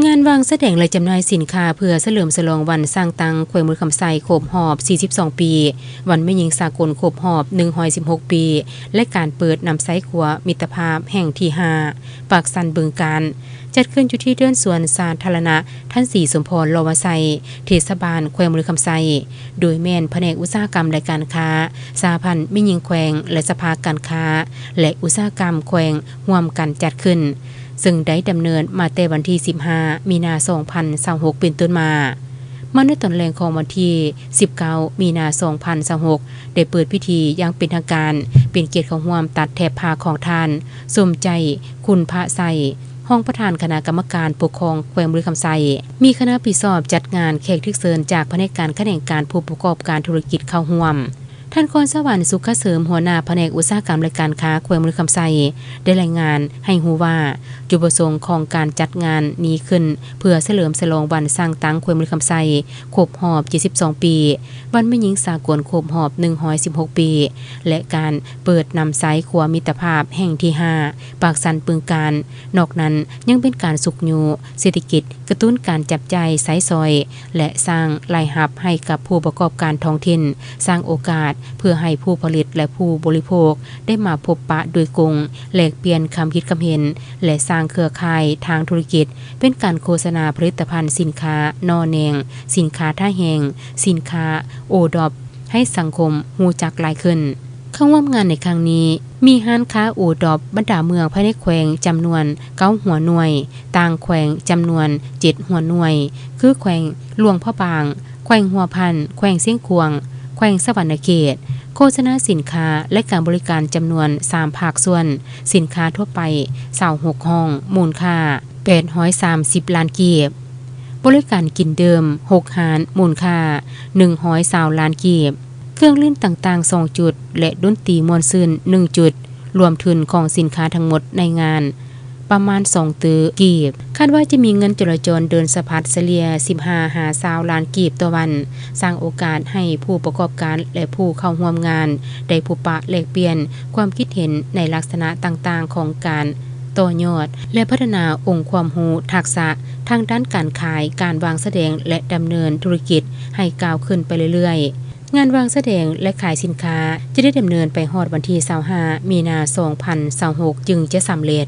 งานวางแสดงและจำหน่ายสินค้าเพื่อเฉลิมฉลองวันสร้างตังแขวงมือคำไซครบรอบ 42 ปี วันแม่หญิงสากลครบรอบ 116 ปี และการเปิดนำไซขัวมิตรภาพแห่งที่ 5 ปากสันบึงการจัดขึ้นอยู่ที่เดือนสวนสาธารณะท่านศรีสมพร ลวไซเทศบาลแขวงมือคำไซโดยแม่นแผนกอุตสาหกรรมและการค้าสหพันธ์แม่หญิงแขวงและสภาการค้าและอุตสาหกรรมแขวงร่วมกันจัดขึ้นซึ่งได้ดำเนินมาแต่วันที่ 15 มีนาคม 2026 เป็นต้นมาในตอนแรกของวันที่ 19 มีนาคม 2026 ได้เปิดพิธีอย่างเป็นทางการเป็นเกียรติของร่วมตัดแถบผ้าของทานสมใจคุณพระไสห้องประธานคณะกรรมการปกครองแขวงมือคำไซมีคณะผิดชอบจัดงานแขกที่เชิญจากแผนกการแขนงการผู้ประกอบการธุรกิจเข้าร่วมท่านกรสวรรค์สุขเสริมหัวหน้าแผนกอุตสาหกรรมและการค้าแขวงมือคำไซได้รายงานให้รู้ว่าจุดประสงค์ของการจัดงานนี้ขึ้นเพื่อเฉลิมฉลองวันสร้างตังแขวงมือคำไซครบรอบ 72 ปีวันแม่หญิงสากลครบรอบ 116 ปี และการเปิดนำไซขัวมิตรภาพแห่งที่ 5 ปากสันปึงการนอกนั้นยังเป็นการสุขยูเศรษฐกิจกระตุ้นการจับจ่ายไซซอยและสร้างรายรับให้กับผู้ประกอบการท้องถิ่นสร้างโอกาสเพื่อให้ผู้ผลิตและผู้บริโภคได้มาพบปะโดยกงแลกเปลี่ยนคำคิดคำเห็นและสร้างเครือข่ายทางธุรกิจเป็นการโฆษณาผลิตภัณฑ์สินค้านอแนงสินค้าท่าแหงสินค้าโอดอปให้สังคมฮู้จักหลายขึ้นเข้าร่วมงานในครั้งนี้มีร้านค้าโอดอปบรรดาเมืองภายในแขวงจำนวน9หัวหน่วยต่างแขวงจำนวน7หัวหน่วยคือแขวงหลวงพ่อบางแขวงหัวพันแขวงเสียงควงแขวงสวรรณเขตโฆษณาสินค้าและการบริการจำนวน3ภาคส่วนสินค้าทั่วไป26ห้องมูลค่า830ล้านกีบบริการกินเดิม6หารมูลค่า120ล้านกีบเครื่องเล่นต่างๆ2จุดและดนตรีมวลซื่น1จุดรวมทุนของสินค้าทั้งหมดในงานประมาณ2ตื้อกีบคาดว่าจะมีเงินจราจรเดินสะพัดเฉลี่ย15-20ล้านกีบต่อวันสร้างโอกาสให้ผู้ประกอบการและผู้เข้าร่วมงานได้พบปะแลกเปลี่ยนความคิดเห็นในลักษณะต่างๆของการต่อยอดและพัฒนาองค์ความรู้ทักษะทางด้านการขายการวางแสดงและดำเนินธุรกิจให้ก้าวขึ้นไปเรื่อยๆงานวางแสดงและขายสินค้าจะได้ดำเนินไปฮอดวันที่25 มีนาคม 2026จึงจะสำเร็จ